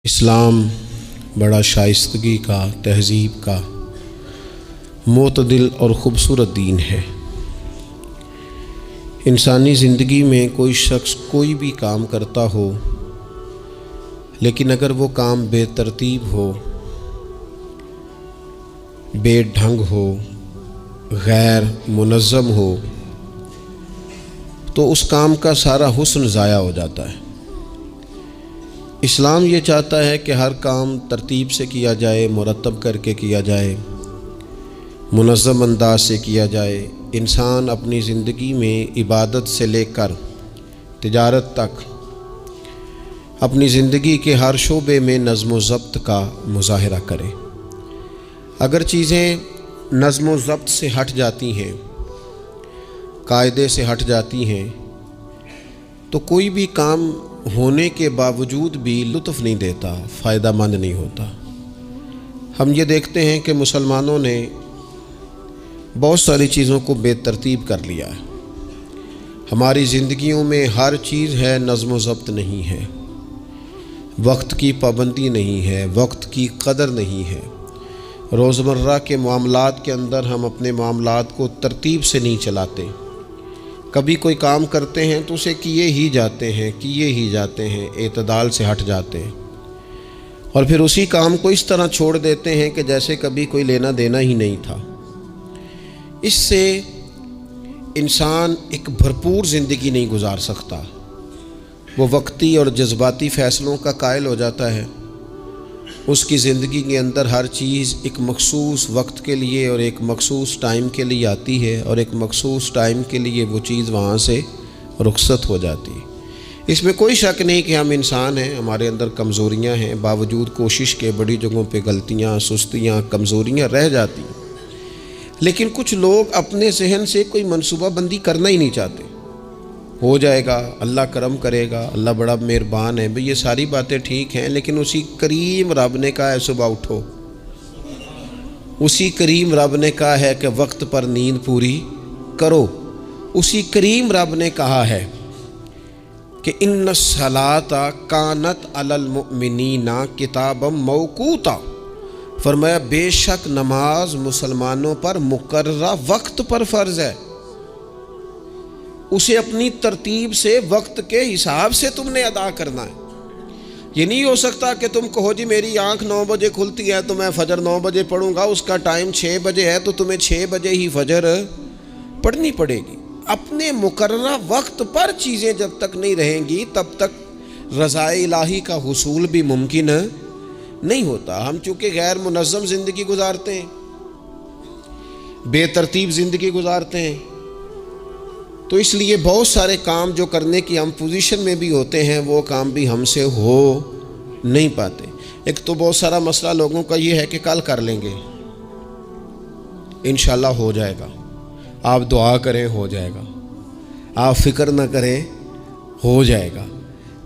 اسلام بڑا شائستگی کا، تہذیب کا، معتدل اور خوبصورت دین ہے۔ انسانی زندگی میں کوئی شخص کوئی بھی کام کرتا ہو، لیکن اگر وہ کام بے ترتیب ہو، بے ڈھنگ ہو، غیر منظم ہو، تو اس کام کا سارا حسن ضائع ہو جاتا ہے۔ اسلام یہ چاہتا ہے کہ ہر کام ترتیب سے کیا جائے، مرتب کر کے کیا جائے، منظم انداز سے کیا جائے۔ انسان اپنی زندگی میں عبادت سے لے کر تجارت تک اپنی زندگی کے ہر شعبے میں نظم و ضبط کا مظاہرہ کرے۔ اگر چیزیں نظم و ضبط سے ہٹ جاتی ہیں، قاعدے سے ہٹ جاتی ہیں، تو کوئی بھی کام ہونے کے باوجود بھی لطف نہیں دیتا، فائدہ مند نہیں ہوتا۔ ہم یہ دیکھتے ہیں کہ مسلمانوں نے بہت ساری چیزوں کو بے ترتیب کر لیا ہے۔ ہماری زندگیوں میں ہر چیز ہے، نظم و ضبط نہیں ہے، وقت کی پابندی نہیں ہے، وقت کی قدر نہیں ہے۔ روزمرہ کے معاملات کے اندر ہم اپنے معاملات کو ترتیب سے نہیں چلاتے۔ کبھی کوئی کام کرتے ہیں تو اسے کیے ہی جاتے ہیں، اعتدال سے ہٹ جاتے ہیں، اور پھر اسی کام کو اس طرح چھوڑ دیتے ہیں کہ جیسے کبھی کوئی لینا دینا ہی نہیں تھا۔ اس سے انسان ایک بھرپور زندگی نہیں گزار سکتا، وہ وقتی اور جذباتی فیصلوں کا قائل ہو جاتا ہے۔ اس کی زندگی کے اندر ہر چیز ایک مخصوص وقت کے لیے اور ایک مخصوص ٹائم کے لیے آتی ہے، اور ایک مخصوص ٹائم کے لیے وہ چیز وہاں سے رخصت ہو جاتی ہے۔ اس میں کوئی شک نہیں کہ ہم انسان ہیں، ہمارے اندر کمزوریاں ہیں، باوجود کوشش کے بڑی جگہوں پہ غلطیاں، سستیاں، کمزوریاں رہ جاتی ہیں۔ لیکن کچھ لوگ اپنے ذہن سے کوئی منصوبہ بندی کرنا ہی نہیں چاہتے۔ ہو جائے گا، اللہ کرم کرے گا، اللہ بڑا مہربان ہے۔ بھئی یہ ساری باتیں ٹھیک ہیں، لیکن اسی کریم رب نے کہا ہے صبح اٹھو، اسی کریم رب نے کہا ہے کہ وقت پر نیند پوری کرو، اسی کریم رب نے کہا ہے کہ ان الصلاۃ کانت علی المؤمنین کتابا موقوتا، فرمایا بے شک نماز مسلمانوں پر مقررہ وقت پر فرض ہے۔ اسے اپنی ترتیب سے، وقت کے حساب سے تم نے ادا کرنا ہے۔ یہ نہیں ہو سکتا کہ تم کہو جی میری آنکھ 9 بجے کھلتی ہے تو میں فجر 9 بجے پڑھوں گا، اس کا ٹائم 6 بجے ہے تو تمہیں 6 بجے ہی فجر پڑھنی پڑے گی۔ اپنے مقررہ وقت پر چیزیں جب تک نہیں رہیں گی تب تک رضا الہی کا حصول بھی ممکن نہیں ہوتا۔ ہم چونکہ غیر منظم زندگی گزارتے ہیں، بے ترتیب زندگی گزارتے ہیں، تو اس لیے بہت سارے کام جو کرنے کی ہم پوزیشن میں بھی ہوتے ہیں وہ کام بھی ہم سے ہو نہیں پاتے۔ ایک تو بہت سارا مسئلہ لوگوں کا یہ ہے کہ کل کر لیں گے، انشاءاللہ ہو جائے گا، آپ دعا کریں ہو جائے گا، آپ فکر نہ کریں ہو جائے گا۔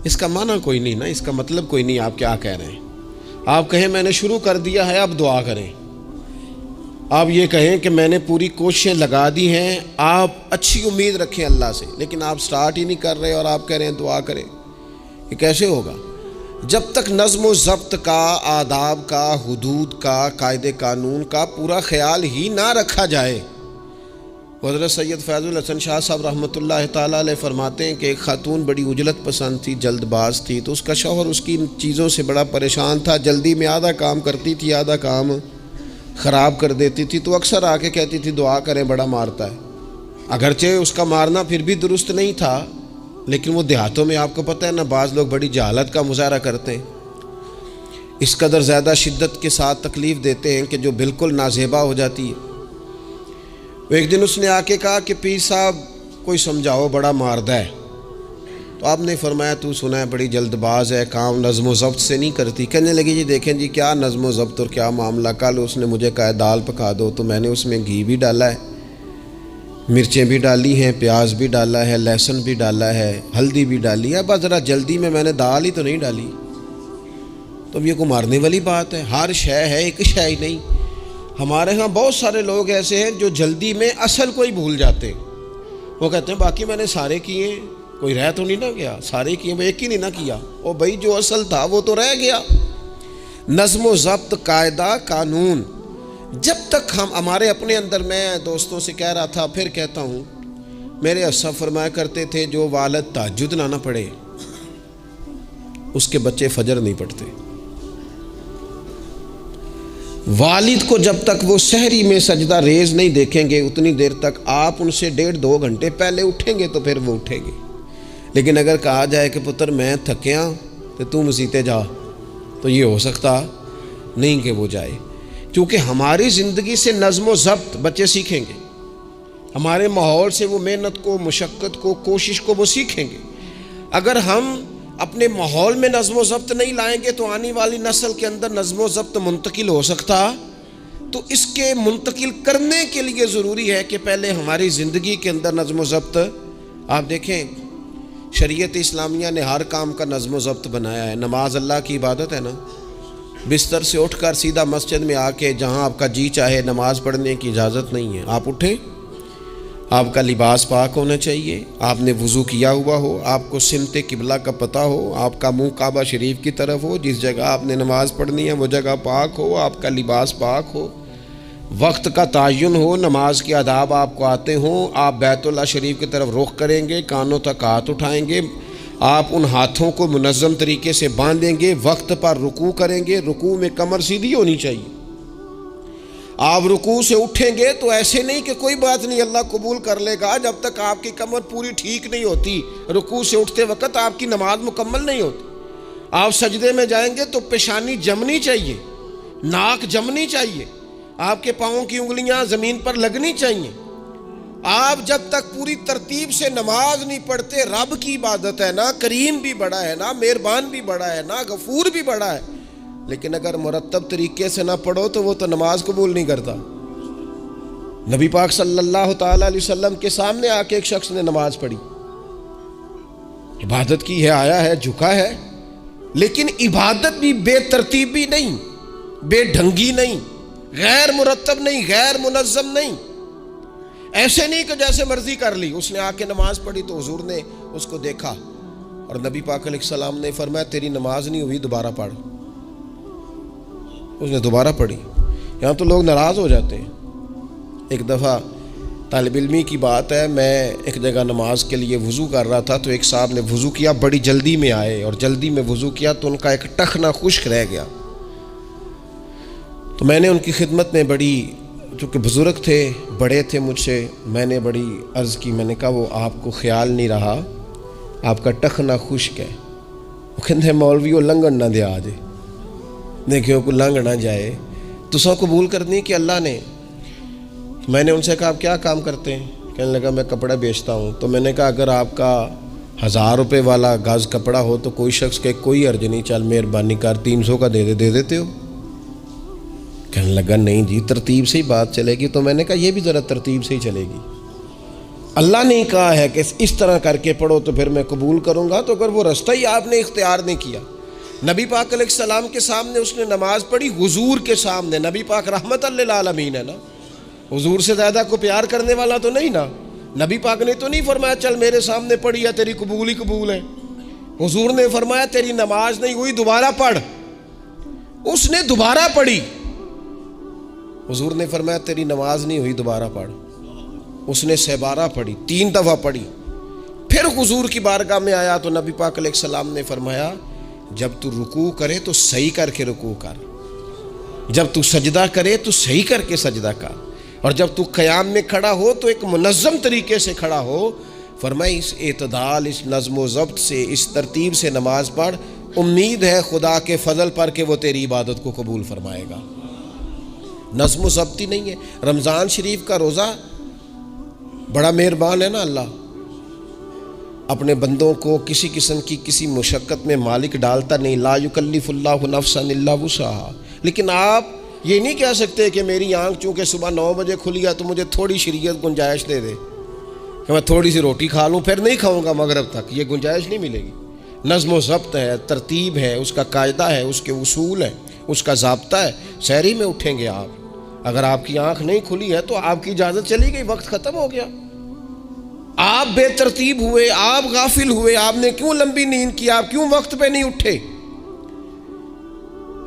اس کا معنی کوئی نہیں نا، اس کا مطلب کوئی نہیں۔ آپ کیا کہہ رہے ہیں؟ آپ کہیں میں نے شروع کر دیا ہے، آپ دعا کریں۔ آپ یہ کہیں کہ میں نے پوری کوششیں لگا دی ہیں، آپ اچھی امید رکھیں اللہ سے، لیکن آپ سٹارٹ ہی نہیں کر رہے اور آپ کہہ رہے ہیں دعا کریں۔ یہ کیسے ہوگا؟ جب تک نظم و ضبط کا، آداب کا، حدود کا، قاعدے قانون کا پورا خیال ہی نہ رکھا جائے۔ حضرت سید فیض الحسن شاہ صاحب رحمۃ اللہ تعالیٰ علیہ فرماتے ہیں کہ ایک خاتون بڑی عجلت پسند تھی، جلد باز تھی، تو اس کا شوہر اس کی چیزوں سے بڑا پریشان تھا، جلدی میں آدھا کام کرتی تھی، آدھا کام خراب کر دیتی تھی، تو اکثر آ کے کہتی تھی دعا کریں بڑا مارتا ہے۔ اگرچہ اس کا مارنا پھر بھی درست نہیں تھا، لیکن وہ دیہاتوں میں آپ کو پتہ ہے نا، بعض لوگ بڑی جہالت کا مظاہرہ کرتے ہیں، اس قدر زیادہ شدت کے ساتھ تکلیف دیتے ہیں کہ جو بالکل نازیبا ہو جاتی ہے۔ ایک دن اس نے آ کے کہا کہ پیر صاحب کوئی سمجھاؤ، بڑا ماردہ ہے۔ تو آپ نے فرمایا تو سنا ہے بڑی جلد باز ہے، کام نظم و ضبط سے نہیں کرتی۔ کہنے لگی جی دیکھیں جی کیا نظم و ضبط اور کیا معاملہ، کل اس نے مجھے کہا دال پکا دو تو میں نے اس میں گھی بھی ڈالا ہے، مرچیں بھی ڈالی ہیں، پیاز بھی ڈالا ہے، لہسن بھی ڈالا ہے، ہلدی بھی ڈالی ہے، بس ذرا جلدی میں نے دال ہی تو نہیں ڈالی۔ تو اب یہ کو مارنے والی بات ہے؟ ہر شے ہے، ایک شے ہی نہیں۔ ہمارے ہاں بہت سارے لوگ ایسے ہیں جو جلدی میں اصل کو ہی بھول جاتے ہیں۔ وہ کہتے ہیں باقی میں نے سارے کیے، کوئی رہ تو نہیں نہ گیا، سارے کیے، ایک ہی نہیں نہ کیا، اور بھائی جو اصل تھا وہ تو رہ گیا۔ نظم و ضبط، قاعدہ، قانون، جب تک ہمارے اپنے اندر، میں دوستوں سے کہہ رہا تھا پھر کہتا ہوں، میرے اسلاف فرمایا کرتے تھے جو والد تہجد نہ پڑھے اس کے بچے فجر نہیں پڑھتے۔ والد کو جب تک وہ سحری میں سجدہ ریز نہیں دیکھیں گے اتنی دیر تک آپ ان سے 1.5-2 گھنٹے پہلے اٹھیں گے تو پھر وہ اٹھیں گے۔ لیکن اگر کہا جائے کہ پتر میں تھکیاں تو تم مسیتے جا، تو یہ ہو سکتا نہیں کہ وہ جائے، کیونکہ ہماری زندگی سے نظم و ضبط بچے سیکھیں گے، ہمارے ماحول سے وہ محنت کو، مشقت کو، کوشش کو وہ سیکھیں گے۔ اگر ہم اپنے ماحول میں نظم و ضبط نہیں لائیں گے تو آنے والی نسل کے اندر نظم و ضبط منتقل ہو سکتا، تو اس کے منتقل کرنے کے لیے ضروری ہے کہ پہلے ہماری زندگی کے اندر نظم و ضبط۔ آپ دیکھیں شریعت اسلامیہ نے ہر کام کا نظم و ضبط بنایا ہے۔ نماز اللہ کی عبادت ہے نا، بستر سے اٹھ کر سیدھا مسجد میں آ کے جہاں آپ کا جی چاہے نماز پڑھنے کی اجازت نہیں ہے۔ آپ اٹھیں، آپ کا لباس پاک ہونا چاہیے، آپ نے وضو کیا ہوا ہو، آپ کو سمت قبلہ کا پتہ ہو، آپ کا منہ کعبہ شریف کی طرف ہو، جس جگہ آپ نے نماز پڑھنی ہے وہ جگہ پاک ہو، آپ کا لباس پاک ہو، وقت کا تعین ہو، نماز کے آداب آپ کو آتے ہوں، آپ بیت اللہ شریف کی طرف رخ کریں گے، کانوں تک ہاتھ اٹھائیں گے، آپ ان ہاتھوں کو منظم طریقے سے باندھیں گے، وقت پر رکوع کریں گے، رکوع میں کمر سیدھی ہونی چاہیے۔ آپ رکوع سے اٹھیں گے تو ایسے نہیں کہ کوئی بات نہیں اللہ قبول کر لے گا، جب تک آپ کی کمر پوری ٹھیک نہیں ہوتی رکوع سے اٹھتے وقت آپ کی نماز مکمل نہیں ہوتی۔ آپ سجدے میں جائیں گے تو پیشانی جمنی چاہیے، ناک جمنی چاہیے، آپ کے پاؤں کی انگلیاں زمین پر لگنی چاہیے۔ آپ جب تک پوری ترتیب سے نماز نہیں پڑھتے، رب کی عبادت ہے نا، کریم بھی بڑا ہے نا، مہربان بھی بڑا ہے نا، غفور بھی بڑا ہے، لیکن اگر مرتب طریقے سے نہ پڑھو تو وہ تو نماز قبول نہیں کرتا۔ نبی پاک صلی اللہ تعالی علیہ وسلم کے سامنے آ کے ایک شخص نے نماز پڑھی، عبادت کی ہے، آیا ہے، جھکا ہے، لیکن عبادت بھی بے ترتیب بھی نہیں، بے ڈھنگی نہیں، غیر مرتب نہیں، غیر منظم نہیں، ایسے نہیں کہ جیسے مرضی کر لی۔ اس نے آ کے نماز پڑھی تو حضور نے اس کو دیکھا اور نبی پاک علیہ السلام نے فرمایا تیری نماز نہیں ہوئی، دوبارہ پڑھ۔ اس نے دوبارہ پڑھی۔ یہاں تو لوگ ناراض ہو جاتے ہیں۔ ایک دفعہ طالب علمی کی بات ہے، میں ایک جگہ نماز کے لیے وضو کر رہا تھا تو ایک صاحب نے وضو کیا، بڑی جلدی میں آئے اور جلدی میں وضو کیا تو ان کا ایک ٹخنا خشک رہ گیا۔ تو میں نے ان کی خدمت میں بڑی، چونکہ بزرگ تھے، بڑے تھے مجھ سے، میں نے بڑی عرض کی، میں نے کہا وہ آپ کو خیال نہیں رہا آپ کا ٹخنا خشک ہے؟ وہ کہتے ہیں مولوی وہ لنگن نہ دیا آجے، دیکھیں کوئی لنگ نہ جائے، تو سو قبول کرنی کہ اللہ نے۔ میں نے ان سے کہا آپ کیا کام کرتے ہیں؟ کہنے لگا میں کپڑا بیچتا ہوں۔ تو میں نے کہا اگر آپ کا 1000 روپے والا گز کپڑا ہو تو کوئی شخص کہ کوئی عرض نہیں، چل مہربانی کر 300 کا دے دیتے ہو؟ کہنے لگا نہیں جی ترتیب سے ہی بات چلے گی۔ تو میں نے کہا یہ بھی ذرا ترتیب سے ہی چلے گی، اللہ نے کہا ہے کہ اس طرح کر کے پڑھو تو پھر میں قبول کروں گا، تو اگر وہ رستہ ہی آپ نے اختیار نہیں کیا۔ نبی پاک علیہ السلام کے سامنے اس نے نماز پڑھی، حضور کے سامنے، نبی پاک رحمت للعالمین ہے نا، حضور سے زیادہ کو پیار کرنے والا تو نہیں نا۔ نبی پاک نے تو نہیں فرمایا چل میرے سامنے پڑھی یا تیری قبول ہی قبول ہے، حضور نے فرمایا تیری نماز نہیں ہوئی، دوبارہ پڑھ۔ اس نے دوبارہ پڑھی، حضور نے فرمایا تیری نماز نہیں ہوئی، دوبارہ پڑھ۔ اس نے 12 پڑھی، 3 دفعہ پڑھی، پھر حضور کی بارگاہ میں آیا تو نبی پاک علیہ السلام نے فرمایا جب تو رکوع کرے تو صحیح کر کے رکوع کر، جب تو سجدہ کرے تو صحیح کر کے سجدہ کر، اور جب تو قیام میں کھڑا ہو تو ایک منظم طریقے سے کھڑا ہو۔ فرمایا اس اعتدال، اس نظم و ضبط سے، اس ترتیب سے نماز پڑھ، امید ہے خدا کے فضل پر کہ وہ تیری عبادت کو قبول فرمائے گا۔ نظم و ضبط ہی نہیں ہے۔ رمضان شریف کا روزہ بڑا مہربان ہے نا اللہ، اپنے بندوں کو کسی قسم کی کسی مشقت میں مالک ڈالتا نہیں، لا یکلف اللہ نفسا الا وسعہا۔ لیکن آپ یہ نہیں کہہ سکتے کہ میری آنکھ چونکہ صبح 9 بجے کھلی ہے تو مجھے تھوڑی شریعت گنجائش دے دے کہ میں تھوڑی سی روٹی کھا لوں پھر نہیں کھاؤں گا مغرب تک، یہ گنجائش نہیں ملے گی۔ نظم و ضبط ہے، ترتیب ہے، اس کا قاعدہ ہے، اس کے اصول ہے، اس کا ضابطہ ہے۔ سحری میں اٹھیں گے آپ، اگر آپ کی آنکھ نہیں کھلی ہے تو آپ کی اجازت چلی گئی، وقت ختم ہو گیا۔ آپ بے ترتیب ہوئے، آپ غافل ہوئے، آپ نے کیوں لمبی نیند کی، آپ کیوں وقت پہ نہیں اٹھے؟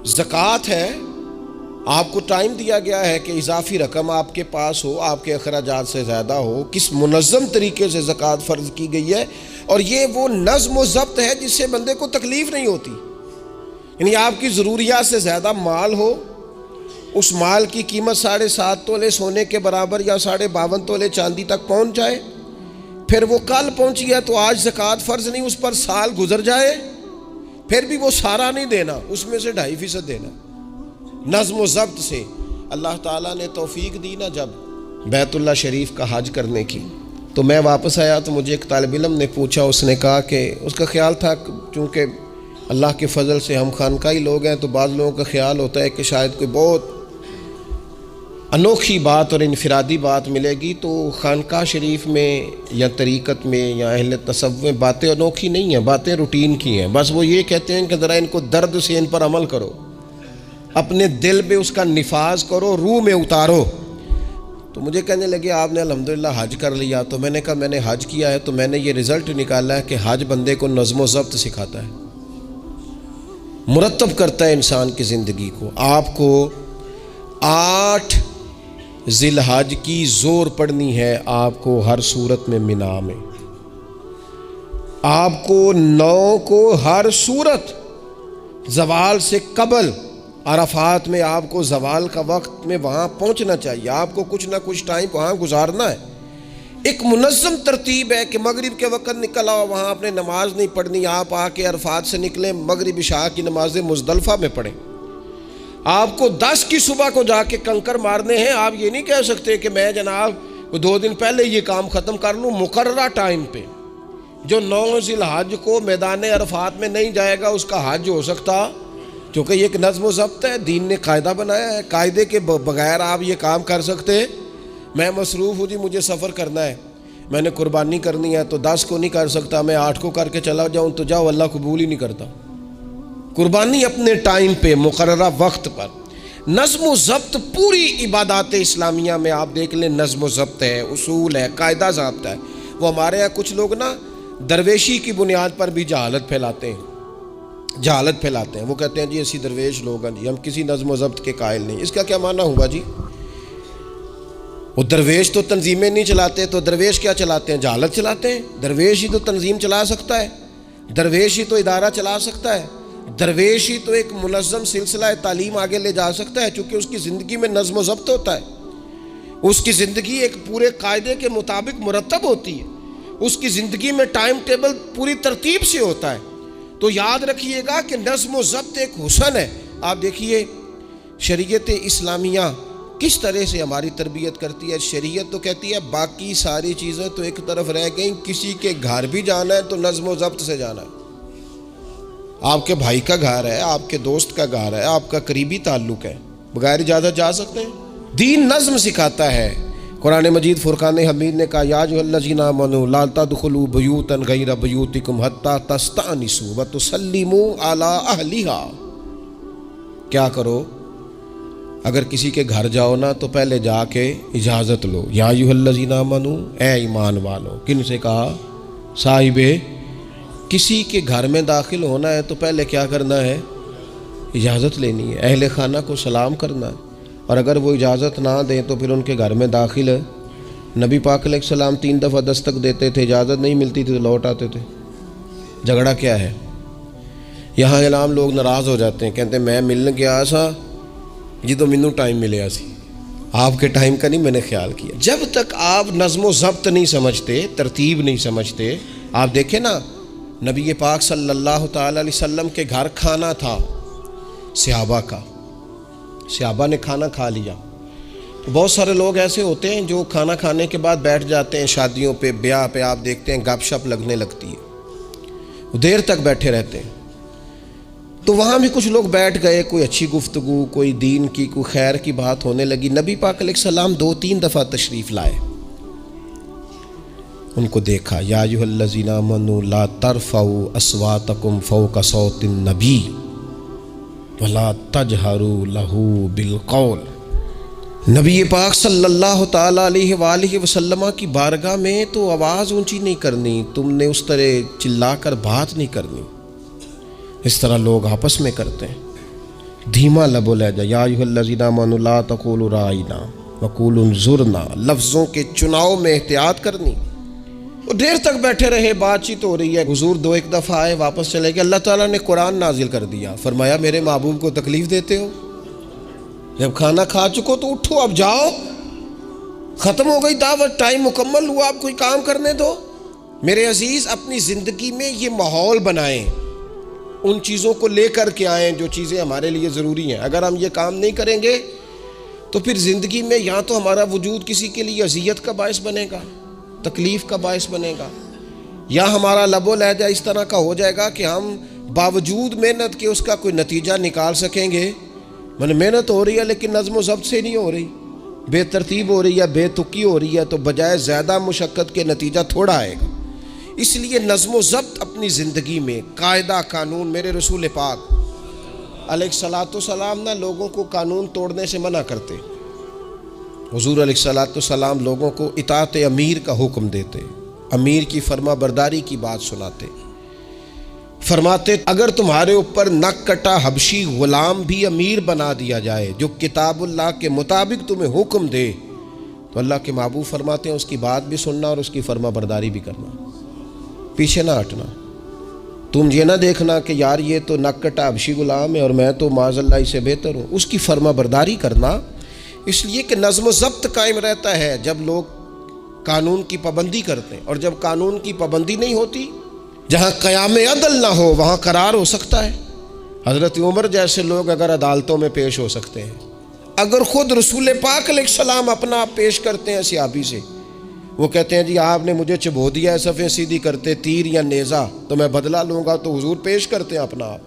زکوٰۃ ہے، آپ کو ٹائم دیا گیا ہے کہ اضافی رقم آپ کے پاس ہو، آپ کے اخراجات سے زیادہ ہو، کس منظم طریقے سے زکوٰۃ فرض کی گئی ہے، اور یہ وہ نظم و ضبط ہے جس سے بندے کو تکلیف نہیں ہوتی. یعنی آپ کی ضروریات سے زیادہ مال ہو، اس مال کی قیمت 7.5 تولے سونے کے برابر یا 52.5 تولے چاندی تک پہنچ جائے، پھر وہ کل پہنچی ہے تو آج زکوٰۃ فرض نہیں، اس پر سال گزر جائے، پھر بھی وہ سارا نہیں دینا، اس میں سے 2.5% دینا. نظم و ضبط سے اللہ تعالیٰ نے توفیق دی نا جب بیت اللہ شریف کا حج کرنے کی. تو میں واپس آیا تو مجھے ایک طالب علم نے پوچھا، اس نے کہا کہ اس کا خیال تھا چونکہ اللہ کے فضل سے ہم خانقاہی لوگ ہیں تو بعض لوگوں کا خیال ہوتا ہے کہ شاید کوئی بہت انوکھی بات اور انفرادی بات ملے گی، تو خانقاہ شریف میں یا طریقت میں یا اہل تصوف میں باتیں انوکھی نہیں ہیں، باتیں روٹین کی ہیں. بس وہ یہ کہتے ہیں کہ ذرا ان کو درد سے ان پر عمل کرو، اپنے دل میں اس کا نفاذ کرو، روح میں اتارو. تو مجھے کہنے لگے آپ نے الحمدللہ حج کر لیا. تو میں نے کہا میں نے حج کیا ہے تو میں نے یہ رزلٹ نکالا ہے کہ حج بندے کو نظم و ضبط سکھاتا ہے، مرتب کرتا ہے انسان کی زندگی کو. آپ کو 8 ذی الحج کی زور پڑنی ہے، آپ کو ہر صورت میں مینا میں، آپ کو 9 کو ہر صورت زوال سے قبل عرفات میں آپ کو زوال کا وقت میں وہاں پہنچنا چاہیے، آپ کو کچھ نہ کچھ ٹائم وہاں گزارنا ہے. ایک منظم ترتیب ہے کہ مغرب کے وقت نکل آؤ، وہاں آپ نے نماز نہیں پڑھنی، آپ آ کے عرفات سے نکلیں، مغرب عشاء کی نمازیں مزدلفہ میں پڑھیں. آپ کو 10 کی صبح کو جا کے کنکر مارنے ہیں، آپ یہ نہیں کہہ سکتے کہ میں جناب 2 دن پہلے یہ کام ختم کر لوں. مقررہ ٹائم پہ جو 9 ذی الحج کو میدان عرفات میں نہیں جائے گا اس کا حج ہو سکتا، کیونکہ یہ ایک نظم و ضبط ہے، دین نے قاعدہ بنایا ہے، قاعدے کے بغیر آپ یہ کام کر سکتے. میں مصروف ہوں جی، مجھے سفر کرنا ہے، میں نے قربانی کرنی ہے تو 10 کو نہیں کر سکتا، میں 8 کو کر کے چلا جاؤں تو جاؤ، اللہ قبول ہی نہیں کرتا. قربانی اپنے ٹائم پہ مقررہ وقت پر. نظم و ضبط پوری عبادات اسلامیہ میں آپ دیکھ لیں، نظم و ضبط ہے، اصول ہے، قاعدہ ضابطہ ہے. وہ ہمارے یہاں کچھ لوگ نا درویشی کی بنیاد پر بھی جہالت پھیلاتے ہیں. وہ کہتے ہیں جی اسی درویش لوگ ہیں جی، ہم کسی نظم و ضبط کے قائل نہیں. اس کا کیا معنی ہوا جی؟ وہ درویش تو تنظیمیں نہیں چلاتے، تو درویش کیا چلاتے ہیں؟ جہالت چلاتے ہیں. درویش ہی تو تنظیم چلا سکتا ہے، درویش ہی تو ادارہ چلا سکتا ہے، درویش ہی تو ایک منظم سلسلہ تعلیم آگے لے جا سکتا ہے، چونکہ اس کی زندگی میں نظم و ضبط ہوتا ہے، اس کی زندگی ایک پورے قاعدے کے مطابق مرتب ہوتی ہے، اس کی زندگی میں ٹائم ٹیبل پوری ترتیب سے ہوتا ہے. تو یاد رکھیے گا کہ نظم و ضبط ایک حسن ہے. آپ دیکھیے شریعت اسلامیہ کس طرح سے ہماری تربیت کرتی ہے. شریعت تو کہتی ہے باقی ساری چیزیں تو ایک طرف رہ گئیں، کسی کے گھر بھی جانا ہے تو نظم و ضبط سے جانا ہے. آپ کے بھائی کا گھر ہے، آپ کے دوست کا گھر ہے، آپ کا قریبی تعلق ہے، بغیر اجازت جا سکتے ہیں؟ دین نظم سکھاتا ہے. قرآن مجید فرقان حمید نے کہا یا ایھا الذین آمنوا لا تدخلوا بیوتا غیر بیوتکم حتی تستأنسوا وتسلموا علی اہلھا. کیا کرو؟ اگر کسی کے گھر جاؤ نا تو پہلے جا کے اجازت لو. یا ایھا الذین آمنوا، اے ایمان والو. کن سے کہا؟ صاحب کسی کے گھر میں داخل ہونا ہے تو پہلے کیا کرنا ہے؟ اجازت لینی ہے. اہل خانہ کو سلام کرنا ہے، اور اگر وہ اجازت نہ دیں تو پھر ان کے گھر میں داخل ہے. نبی پاک علیہ السلام 3 دفعہ دستک دیتے تھے، اجازت نہیں ملتی تھی تو لوٹ آتے تھے. جھگڑا کیا ہے؟ یہاں عام لوگ ناراض ہو جاتے ہیں، کہتے ہیں میں ملنے گیا سا جی تو مینوں ٹائم ملیا سی، آپ کے ٹائم کا نہیں میں نے خیال کیا. جب تک آپ نظم و ضبط نہیں سمجھتے، ترتیب نہیں سمجھتے. آپ دیکھیں نا نبی پاک صلی اللہ تعالی علیہ وسلم کے گھر کھانا تھا صحابہ کا، صحابہ نے کھانا کھا لیا. بہت سارے لوگ ایسے ہوتے ہیں جو کھانا کھانے کے بعد بیٹھ جاتے ہیں، شادیوں پہ، بیاہ پہ آپ دیکھتے ہیں گپ شپ لگنے لگتی ہے، وہ دیر تک بیٹھے رہتے ہیں. تو وہاں بھی کچھ لوگ بیٹھ گئے، کوئی اچھی گفتگو، کوئی دین کی، کوئی خیر کی بات ہونے لگی. نبی پاک علیہ السلام 2-3 دفعہ تشریف لائے، ان کو دیکھا. یا ایھا الذین آمنوا لا ترفعوا اصواتکم فوق صوت النبی ولا تجہروا لہ بالقول. نبی پاک صلی اللہ تعالی علیہ وآلہ وسلم کی بارگاہ میں تو آواز اونچی نہیں کرنی، تم نے اس طرح چلا کر بات نہیں کرنی، اس طرح لوگ آپس میں کرتے ہیں. دھیما لب و لہجہ، یا ایھا الذین آمنوا لا تقولوا رائنا وقولوا انظرنا، لفظوں کے چناؤ میں احتیاط کرنی۔ وہ دیر تک بیٹھے رہے، بات چیت ہو رہی ہے، حضور دو ایک دفعہ آئے، واپس چلے گئے۔ اللہ تعالیٰ نے قرآن نازل کر دیا، فرمایا میرے محبوب کو تکلیف دیتے ہو؟ جب کھانا کھا چکو تو اٹھو، اب جاؤ، ختم ہو گئی دعوت، ٹائم مکمل ہوا، اب کوئی کام کرنے دو۔ میرے عزیز، اپنی زندگی میں یہ ماحول بنائیں، ان چیزوں کو لے کر کے آئیں جو چیزیں ہمارے لیے ضروری ہیں۔ اگر ہم یہ کام نہیں کریں گے تو پھر زندگی میں یا تو ہمارا وجود کسی کے لیے اذیت کا باعث بنے گا، تکلیف کا باعث بنے گا، یا ہمارا لب و لہجہ اس طرح کا ہو جائے گا کہ ہم باوجود محنت کے اس کا کوئی نتیجہ نکال سکیں گے۔ محنت ہو رہی ہے لیکن نظم و ضبط سے نہیں ہو رہی، بے ترتیب ہو رہی ہے، بے تکی ہو رہی ہے، تو بجائے زیادہ مشقت کے نتیجہ تھوڑا آئے گا۔ اس لیے نظم و ضبط اپنی زندگی میں، قاعدہ قانون۔ میرے رسول پاک علیہ الصلاۃ والسلام نہ لوگوں کو قانون توڑنے سے منع کرتے، حضور علیہ الصلاۃ والسلام لوگوں کو اطاعت امیر کا حکم دیتے، امیر کی فرما برداری کی بات سناتے، فرماتے اگر تمہارے اوپر نک کٹا حبشی غلام بھی امیر بنا دیا جائے جو کتاب اللہ کے مطابق تمہیں حکم دے، تو اللہ کے محبوب فرماتے ہیں اس کی بات بھی سننا اور اس کی فرما برداری بھی کرنا، پیچھے نہ ہٹنا۔ تم یہ نہ دیکھنا کہ یار یہ تو نک کٹا حبشی غلام ہے اور میں تو معاذ اللہ اس سے بہتر ہوں، اس کی فرما برداری کرنا۔ اس لیے کہ نظم و ضبط قائم رہتا ہے جب لوگ قانون کی پابندی کرتے ہیں، اور جب قانون کی پابندی نہیں ہوتی، جہاں قیام عدل نہ ہو وہاں قرار ہو سکتا ہے۔ حضرت عمر جیسے لوگ اگر عدالتوں میں پیش ہو سکتے ہیں، اگر خود رسول پاک علیہ السلام اپنا آپ پیش کرتے ہیں صحابی سے، وہ کہتے ہیں جی آپ نے مجھے چبو دیا ہے صفیں سیدھی کرتے تیر یا نیزہ، تو میں بدلہ لوں گا، تو حضور پیش کرتے ہیں اپنا آپ،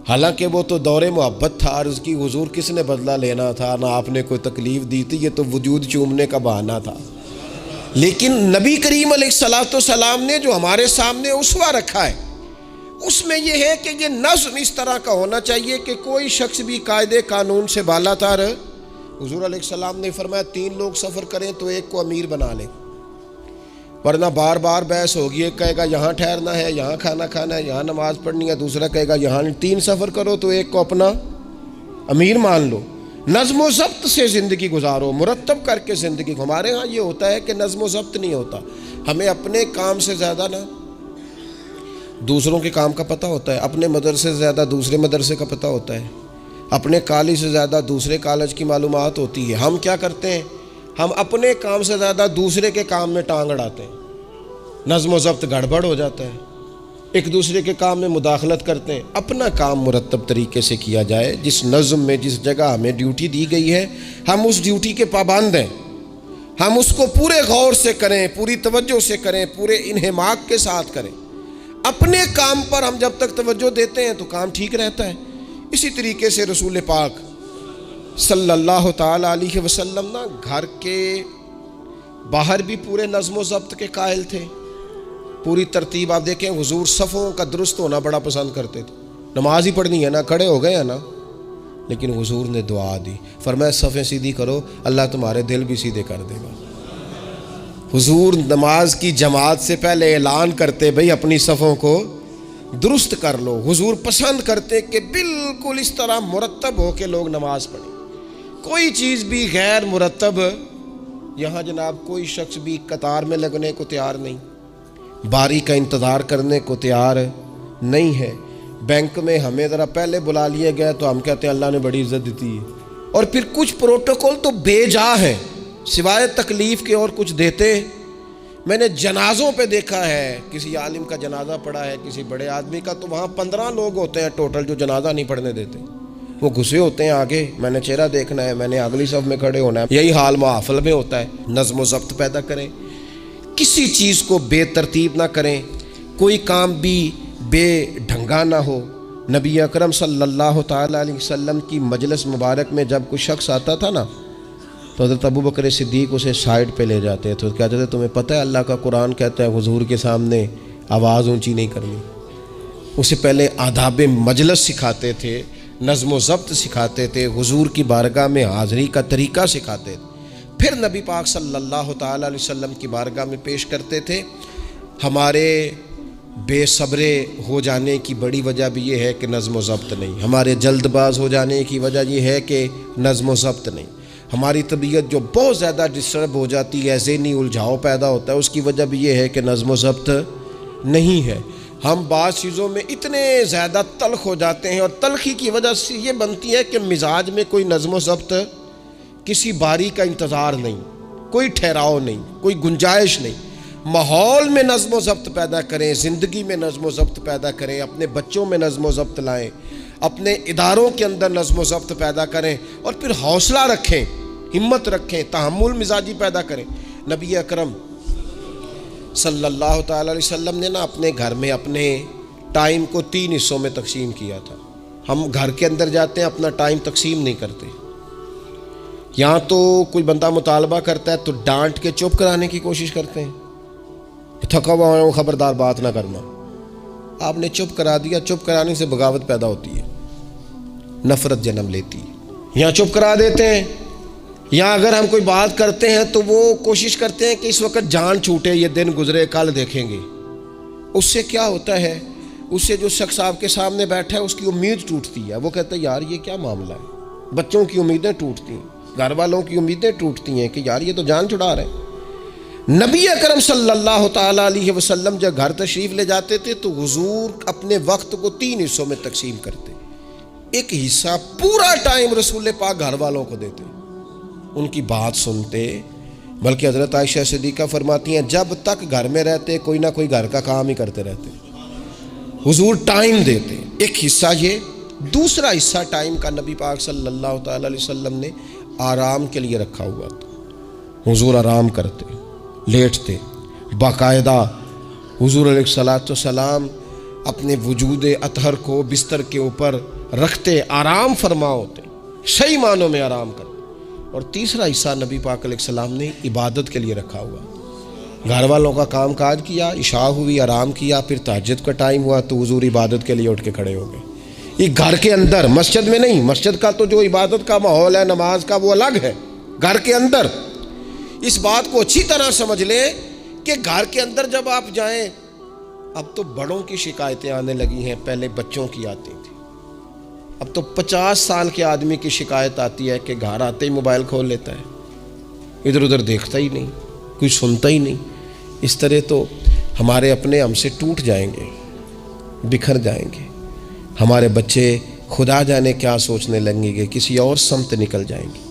حالانکہ وہ تو دور محبت تھا، عرض کی حضور کس نے بدلہ لینا تھا، نہ آپ نے کوئی تکلیف دی تھی، یہ تو وجود چومنے کا بہانہ تھا۔ لیکن نبی کریم علیہ الصلاۃ والسلام نے جو ہمارے سامنے اسوہ رکھا ہے، اس میں یہ ہے کہ یہ نظم اس طرح کا ہونا چاہیے کہ کوئی شخص بھی قاعدے قانون سے بالا تر۔ حضور علیہ السلام نے فرمایا 3 لوگ سفر کریں تو ایک کو امیر بنا لیں، ورنہ بار بار بحث ہوگی، ایک کہے گا یہاں ٹھہرنا ہے، یہاں کھانا کھانا ہے، یہاں نماز پڑھنی ہے، دوسرا کہے گا یہاں۔ 3 سفر کرو تو ایک کو اپنا امیر مان لو۔ نظم و ضبط سے زندگی گزارو، مرتب کر کے زندگی۔ ہمارے ہاں یہ ہوتا ہے کہ نظم و ضبط نہیں ہوتا، ہمیں اپنے کام سے زیادہ نا دوسروں کے کام کا پتہ ہوتا ہے، اپنے مدرسے سے زیادہ دوسرے مدرسے کا پتہ ہوتا ہے، اپنے کالج سے زیادہ دوسرے کالج کی معلومات ہوتی ہے۔ ہم کیا کرتے ہیں؟ ہم اپنے کام سے زیادہ دوسرے کے کام میں ٹانگ اڑاتے ہیں، نظم و ضبط گڑبڑ ہو جاتا ہے، ایک دوسرے کے کام میں مداخلت کرتے ہیں۔ اپنا کام مرتب طریقے سے کیا جائے، جس نظم میں جس جگہ ہمیں ڈیوٹی دی گئی ہے ہم اس ڈیوٹی کے پابند ہیں، ہم اس کو پورے غور سے کریں، پوری توجہ سے کریں، پورے انہماک کے ساتھ کریں۔ اپنے کام پر ہم جب تک توجہ دیتے ہیں تو کام ٹھیک رہتا ہے۔ اسی طریقے سے رسول پاک صلی اللہ تعالی علیہ وسلم نا گھر کے باہر بھی پورے نظم و ضبط کے قائل تھے، پوری ترتیب۔ آپ دیکھیں حضور صفوں کا درست ہونا بڑا پسند کرتے تھے، نماز ہی پڑھنی ہے نا، کھڑے ہو گئے ہیں نا، لیکن حضور نے دعا دی، فرمایا صفیں سیدھی کرو، اللہ تمہارے دل بھی سیدھے کر دے گا۔ حضور نماز کی جماعت سے پہلے اعلان کرتے بھئی اپنی صفوں کو درست کر لو۔ حضور پسند کرتے کہ بالکل اس طرح مرتب ہو کے لوگ نماز پڑھیں، کوئی چیز بھی غیر مرتب، یہاں جناب کوئی شخص بھی قطار میں لگنے کو تیار نہیں، باری کا انتظار کرنے کو تیار نہیں ہے۔ بینک میں ہمیں ذرا پہلے بلا لیے گئے تو ہم کہتے ہیں اللہ نے بڑی عزت دیتی ہے، اور پھر کچھ پروٹوکول تو بے جا ہیں، سوائے تکلیف کے اور کچھ دیتے۔ میں نے جنازوں پہ دیکھا ہے، کسی عالم کا جنازہ پڑھا ہے، کسی بڑے آدمی کا، تو وہاں 15 لوگ ہوتے ہیں ٹوٹل جو جنازہ نہیں پڑھنے دیتے، وہ گھسے ہوتے ہیں آگے، میں نے چہرہ دیکھنا ہے، میں نے اگلی صف میں کھڑے ہونا ہے۔ یہی حال محافل میں ہوتا ہے۔ نظم و ضبط پیدا کریں، کسی چیز کو بے ترتیب نہ کریں، کوئی کام بھی بے ڈھنگا نہ ہو۔ نبی اکرم صلی اللہ تعالیٰ علیہ وسلم کی مجلس مبارک میں جب کوئی شخص آتا تھا نا تو حضرت ابوبکر صدیق اسے سائڈ پہ لے جاتے تو کہتے تھے تمہیں پتہ ہے اللہ کا قرآن کہتا ہے حضور کے سامنے آواز اونچی نہیں کرنی۔ اسے پہلے آداب مجلس سکھاتے تھے، نظم و ضبط سکھاتے تھے، حضور کی بارگاہ میں حاضری کا طریقہ سکھاتے تھے، پھر نبی پاک صلی اللہ تعالیٰ علیہ وسلم کی بارگاہ میں پیش کرتے تھے۔ ہمارے بے صبرے ہو جانے کی بڑی وجہ بھی یہ ہے کہ نظم و ضبط نہیں. ہمارے جلد باز ہو جانے کی وجہ یہ ہے کہ نظم و ضبط نہیں. ہماری طبیعت جو بہت زیادہ ڈسٹرب ہو جاتی ہے، ذہنی الجھاؤ پیدا ہوتا ہے، اس کی وجہ بھی یہ ہے کہ نظم و ضبط نہیں ہے. ہم بعض چیزوں میں اتنے زیادہ تلخ ہو جاتے ہیں، اور تلخی کی وجہ سے یہ بنتی ہے کہ مزاج میں کوئی نظم و ضبط، کسی باری کا انتظار نہیں، کوئی ٹھہراؤ نہیں، کوئی گنجائش نہیں. ماحول میں نظم و ضبط پیدا کریں، زندگی میں نظم و ضبط پیدا کریں، اپنے بچوں میں نظم و ضبط لائیں، اپنے اداروں کے اندر نظم و ضبط پیدا کریں، اور پھر حوصلہ رکھیں، ہمت رکھیں، تحمل مزاجی پیدا کریں. نبی اکرم صلی اللہ تعالی علیہ وسلم نے اپنے گھر میں اپنے ٹائم کو 3 حصوں میں تقسیم کیا تھا. ہم گھر کے اندر جاتے ہیں، اپنا ٹائم تقسیم نہیں کرتے. یہاں تو کوئی بندہ مطالبہ کرتا ہے تو ڈانٹ کے چپ کرانے کی کوشش کرتے ہیں، تھکا ہوا ہوں خبردار بات نہ کرنا. آپ نے چپ کرا دیا، چپ کرانے سے بغاوت پیدا ہوتی ہے، نفرت جنم لیتی ہے. یہاں چپ کرا دیتے ہیں، یا اگر ہم کوئی بات کرتے ہیں تو وہ کوشش کرتے ہیں کہ اس وقت جان چھوٹے، یہ دن گزرے کل دیکھیں گے. اس سے کیا ہوتا ہے، اس سے جو شخص آپ کے سامنے بیٹھا ہے اس کی امید ٹوٹتی ہے. وہ کہتا ہے یار یہ کیا معاملہ ہے. بچوں کی امیدیں ٹوٹتی ہیں، گھر والوں کی امیدیں ٹوٹتی ہیں کہ یار یہ تو جان چھڑا رہے ہیں. نبی اکرم صلی اللہ تعالی علیہ وسلم جب گھر تشریف لے جاتے تھے تو حضور اپنے وقت کو 3 حصوں میں تقسیم کرتے. ایک حصہ پورا ٹائم رسول پاک گھر والوں کو دیتے، ان کی بات سنتے. بلکہ حضرت عائشہ صدیقہ فرماتی ہیں جب تک گھر میں رہتے کوئی نہ کوئی گھر کا کام ہی کرتے رہتے. حضور ٹائم دیتے. ایک حصہ یہ. دوسرا حصہ ٹائم کا نبی پاک صلی اللہ تعالی علیہ وسلم نے آرام کے لیے رکھا ہوا تھا. حضور آرام کرتے، لیٹتے. باقاعدہ حضور علیہ الصلوۃ والسلام اپنے وجود اطہر کو بستر کے اوپر رکھتے، آرام فرما ہوتے، صحیح معنوں میں آرام کرتے. اور تیسرا حصہ نبی پاک علیہ السلام نے عبادت کے لیے رکھا ہوا. گھر والوں کا کام کاج کیا، عشاء ہوئی، آرام کیا، پھر تہجد کا ٹائم ہوا تو حضور عبادت کے لیے اٹھ کے کھڑے ہو گئے. یہ گھر کے اندر، مسجد میں نہیں. مسجد کا تو جو عبادت کا ماحول ہے، نماز کا، وہ الگ ہے. گھر کے اندر اس بات کو اچھی طرح سمجھ لیں کہ گھر کے اندر جب آپ جائیں، اب تو بڑوں کی شکایتیں آنے لگی ہیں، پہلے بچوں کی آتی تھی. اب تو 50 سال کے آدمی کی شکایت آتی ہے کہ گھر آتے ہی موبائل کھول لیتا ہے، ادھر ادھر دیکھتا ہی نہیں، کوئی سنتا ہی نہیں. اس طرح تو ہمارے اپنے ہم سے ٹوٹ جائیں گے، بکھر جائیں گے. ہمارے بچے خدا جانے کیا سوچنے لگیں گے، کسی اور سمت نکل جائیں گے.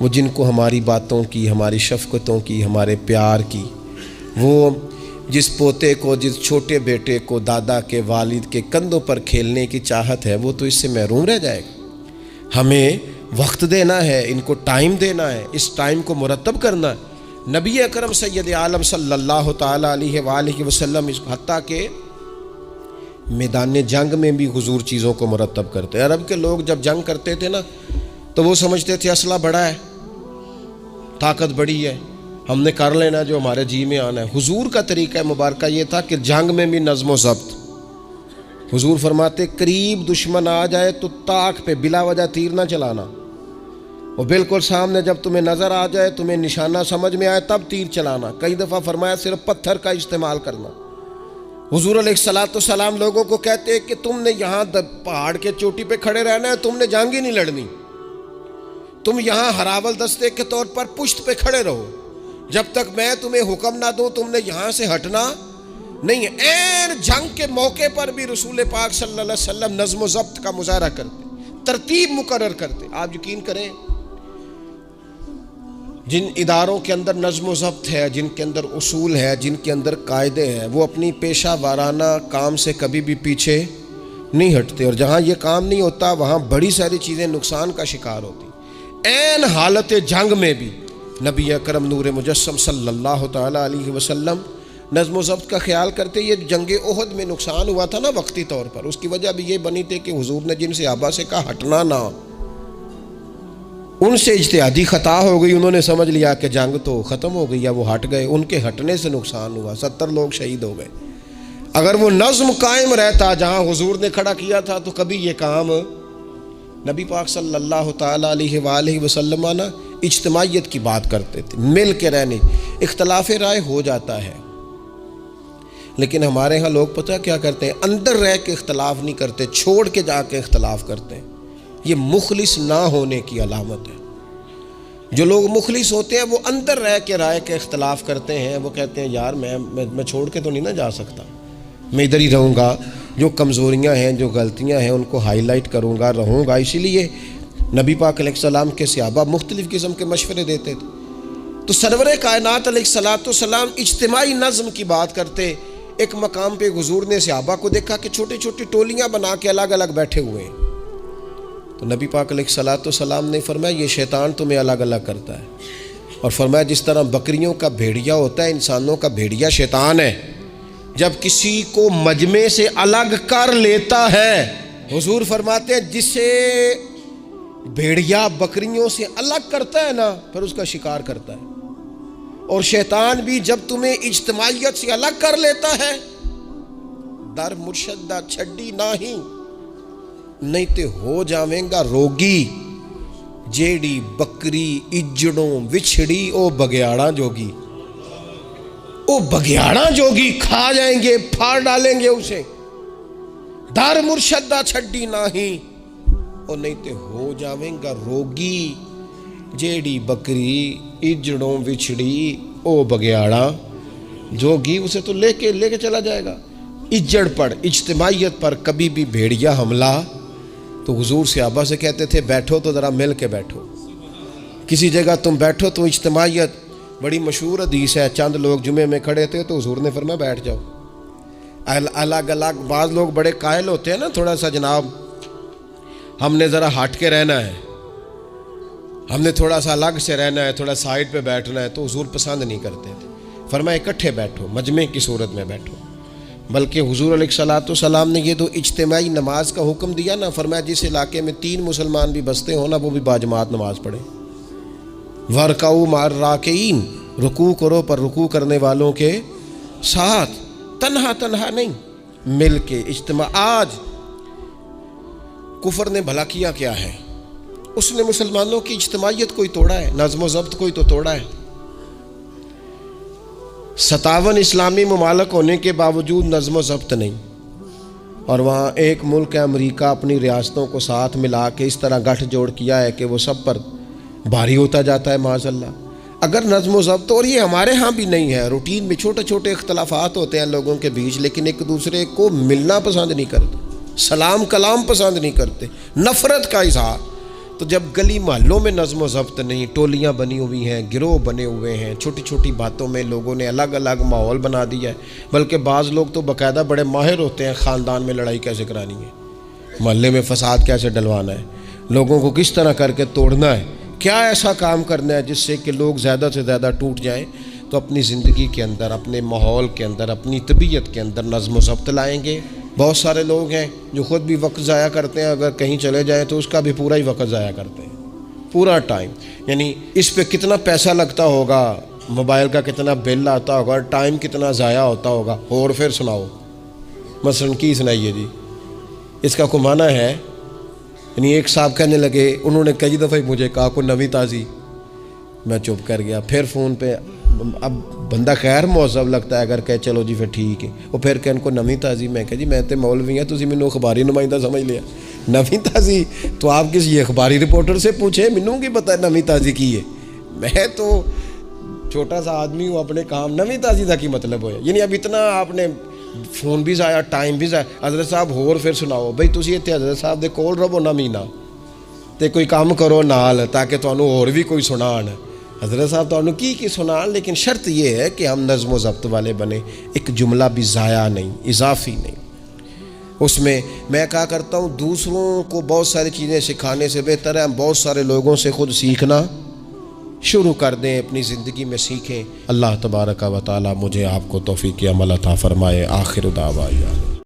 وہ جن کو ہماری باتوں کی، ہماری شفقتوں کی، ہمارے پیار کی، وہ جس پوتے کو، جس چھوٹے بیٹے کو دادا کے، والد کے کندھوں پر کھیلنے کی چاہت ہے، وہ تو اس سے محروم رہ جائے گا. ہمیں وقت دینا ہے، ان کو ٹائم دینا ہے، اس ٹائم کو مرتب کرنا ہے. نبی اکرم سید عالم صلی اللہ تعالی علیہ وآلہ وسلم حتیٰ کہ میدان جنگ میں بھی حضور چیزوں کو مرتب کرتے. عرب کے لوگ جب جنگ کرتے تھے نا تو وہ سمجھتے تھے اسلحہ بڑا ہے، طاقت بڑی ہے، ہم نے کر لینا جو ہمارے جی میں آنا ہے. حضور کا طریقہ مبارکہ یہ تھا کہ جنگ میں بھی نظم و ضبط. حضور فرماتے قریب دشمن آ جائے تو طاق پہ بلا وجہ تیر نہ چلانا، اور بالکل سامنے جب تمہیں نظر آ جائے، تمہیں نشانہ سمجھ میں آئے تب تیر چلانا. کئی دفعہ فرمایا صرف پتھر کا استعمال کرنا. حضور علیہ الصلوۃ والسلام لوگوں کو کہتے کہ تم نے یہاں پہاڑ کے چوٹی پہ کھڑے رہنا ہے، تم نے جنگ ہی نہیں لڑنی. تم یہاں ہراول دستے کے طور پر پشت پہ کھڑے رہو، جب تک میں تمہیں حکم نہ دوں تم نے یہاں سے ہٹنا نہیں ہے. این جنگ کے موقع پر بھی رسول پاک صلی اللہ علیہ وسلم نظم و ضبط کا مظاہرہ کرتے، ترتیب مقرر کرتے. آپ یقین کریں جن اداروں کے اندر نظم و ضبط ہے، جن کے اندر اصول ہے، جن کے اندر قاعدے ہیں، وہ اپنی پیشہ وارانہ کام سے کبھی بھی پیچھے نہیں ہٹتے. اور جہاں یہ کام نہیں ہوتا وہاں بڑی ساری چیزیں نقصان کا شکار ہوتی. این حالت جنگ میں بھی نبی اکرم نور مجسم صلی اللہ تعالی علیہ وسلم نظم و ضبط کا خیال کرتے. یہ جنگ احد میں نقصان ہوا تھا نا وقتی طور پر، اس کی وجہ بھی یہ بنی تھی کہ حضور نے جن صحابہ سے کہا ہٹنا نہ، ان سے اجتہادی خطا ہو گئی. انہوں نے سمجھ لیا کہ جنگ تو ختم ہو گئی ہے، وہ ہٹ گئے. ان کے ہٹنے سے نقصان ہوا، 70 لوگ شہید ہو گئے. اگر وہ نظم قائم رہتا جہاں حضور نے کھڑا کیا تھا تو کبھی یہ کام نبی پاک صلی اللہ تعالی علیہ وآلہ وسلم اجتماعیت کی بات کرتے تھے، مل کے رہنے. اختلاف رائے ہو جاتا ہے، لیکن ہمارے ہاں لوگ پتہ کیا کرتے ہیں، اندر رہ کے اختلاف نہیں کرتے، چھوڑ کے جا کے اختلاف کرتے ہیں۔ یہ مخلص نہ ہونے کی علامت ہے۔ جو لوگ مخلص ہوتے ہیں وہ اندر رہ کے رائے کے اختلاف کرتے ہیں، وہ کہتے ہیں یار میں چھوڑ کے تو نہیں نہ جا سکتا، میں ادھر ہی رہوں گا، جو کمزوریاں ہیں جو غلطیاں ہیں ان کو ہائی لائٹ کروں گا، رہوں گا۔ اسی لیے نبی پاک علیہ السلام کے صحابہ مختلف قسم کے مشورے دیتے تھے۔ تو سرور کائنات علیہ السلام اجتماعی نظم کی بات کرتے۔ ایک مقام پہ حضور نے صحابہ کو دیکھا کہ چھوٹی چھوٹی ٹولیاں بنا کے الگ الگ بیٹھے ہوئے ہیں۔ تو نبی پاک علیہ السلام نے فرمایا یہ شیطان تمہیں الگ الگ کرتا ہے، اور فرمایا جس طرح بکریوں کا بھیڑیا ہوتا ہے، انسانوں کا بھیڑیا شیطان ہے۔ جب کسی کو مجمع سے الگ کر لیتا ہے، حضور فرماتے ہیں جسے بھیڑیا بکریوں سے الگ کرتا ہے نا، پھر اس کا شکار کرتا ہے۔ اور شیطان بھی جب تمہیں اجتماعیت سے الگ کر لیتا ہے، در مرشدہ چھڈی نہیں تے ہو جاویں گا روگی، جیڑی بکری اجڑوں وچھڑی او بگیاڑاں جوگی۔ او بگیاڑاں جوگی کھا جائیں گے، پھاڑ ڈالیں گے اسے۔ در مرشدہ چھڈی او نہیں تے ہو جاویں گا روگی، جیڑی بکری اجڑوں وچھڑی او بگیاڑاں جوگی۔ اسے تو لے کے چلا جائے گا۔ اجڑ پر، اجتماعیت پر کبھی بھی بھیڑیا حملہ، تو حضور صحابہ سے کہتے تھے بیٹھو تو ذرا مل کے بیٹھو، کسی جگہ تم بیٹھو تو اجتماعیت۔ بڑی مشہور حدیث ہے، چند لوگ جمعے میں کھڑے تھے تو حضور نے فرمایا بیٹھ جاؤ الگ الگ۔ بعض لوگ بڑے قائل ہوتے ہیں نا، تھوڑا سا جناب ہم نے ذرا ہٹ کے رہنا ہے، ہم نے تھوڑا سا الگ سے رہنا ہے، تھوڑا سائڈ پہ بیٹھنا ہے، تو حضور پسند نہیں کرتے تھے۔ فرمایا اکٹھے بیٹھو، مجمع کی صورت میں بیٹھو۔ بلکہ حضور علیہ السلام نے یہ تو اجتماعی نماز کا حکم دیا نا، فرمایا جس علاقے میں 3 مسلمان بھی بستے ہوں نا، وہ بھی باجماعت نماز پڑھیں۔ وَرْكَعُوا مَعَ الرَّاكِعِينَ، رکوع کرو پر رکوع کرنے والوں کے ساتھ، تنہا نہیں، مل کے اجتماع۔ آج کفر نے بھلا کیا ہے؟ اس نے مسلمانوں کی اجتماعیت کوئی توڑا ہے، نظم و ضبط کوئی تو توڑا ہے۔ 57 اسلامی ممالک ہونے کے باوجود نظم و ضبط نہیں، اور وہاں ایک ملک ہے امریکہ، اپنی ریاستوں کو ساتھ ملا کے اس طرح گٹھ جوڑ کیا ہے کہ وہ سب پر بھاری ہوتا جاتا ہے معاذ اللہ۔ اگر نظم و ضبط، اور یہ ہمارے ہاں بھی نہیں ہے، روٹین میں چھوٹے چھوٹے اختلافات ہوتے ہیں لوگوں کے بیچ، لیکن ایک دوسرے کو ملنا پسند نہیں کرتے، سلام کلام پسند نہیں کرتے، نفرت کا اظہار۔ تو جب گلی محلوں میں نظم و ضبط نہیں، ٹولیاں بنی ہوئی ہیں، گروہ بنے ہوئے ہیں، چھوٹی چھوٹی باتوں میں لوگوں نے الگ الگ ماحول بنا دیا ہے۔ بلکہ بعض لوگ تو باقاعدہ بڑے ماہر ہوتے ہیں خاندان میں لڑائی کیسے کرانی ہے، محلے میں فساد کیسے ڈلوانا ہے، لوگوں کو کس طرح کر کے توڑنا ہے، کیا ایسا کام کرنا ہے جس سے کہ لوگ زیادہ سے زیادہ ٹوٹ جائیں۔ تو اپنی زندگی کے اندر، اپنے ماحول کے اندر، اپنی طبیعت کے اندر نظم و ضبط لائیں گے۔ بہت سارے لوگ ہیں جو خود بھی وقت ضائع کرتے ہیں، اگر کہیں چلے جائیں تو اس کا بھی پورا ہی وقت ضائع کرتے ہیں، پورا ٹائم، یعنی اس پہ کتنا پیسہ لگتا ہوگا، موبائل کا کتنا بل آتا ہوگا، ٹائم کتنا ضائع ہوتا ہوگا۔ اور پھر سناؤ، مثلاً کی سنائیے جی، اس کا کوئی معنی ہے؟ یعنی ایک صاحب کہنے لگے، انہوں نے کئی دفعہ مجھے کہا کوئی نوی تازی، میں چپ کر گیا۔ پھر فون پہ اب بندہ خیر مہذب لگتا ہے اگر کہے چلو جی پھر ٹھیک ہے، وہ پھر کہن کو نوی تازی، میں کہا جی میں تے مولوی ہیں، تسی مینوں اخباری نمائندہ سمجھ لیا، نوی تازی تو آپ کسی اخباری رپورٹر سے پوچھیں، مینوں کی پتہ ہے نوی تازی کی ہے، میں تو چھوٹا سا آدمی ہوں، اپنے کام نوی تازی دا کی مطلب ہویا۔ یعنی اب اتنا آپ نے فون بھی ضائع، ٹائم بھی ضائع۔ حضرت صاحب ہور پھر سناؤ بھئی، تسی ایتھے حضرت صاحب دے کول رہو نہ مہینہ تے کوئی کام کرو نال، تاکہ تانوں اور بھی کوئی سنان۔ حضرت صاحب تانوں کی سنان، لیکن شرط یہ ہے کہ ہم نظم و ضبط والے بنے، ایک جملہ بھی ضائع نہیں، اضافی نہیں۔ اس میں کہا کرتا ہوں دوسروں کو بہت ساری چیزیں سکھانے سے بہتر ہے ہم بہت سارے لوگوں سے خود سیکھنا شروع کر دیں، اپنی زندگی میں سیکھیں۔ اللہ تبارک و تعالی مجھے آپ کو توفیق عمل عطا فرمائے۔ آخر دعوانا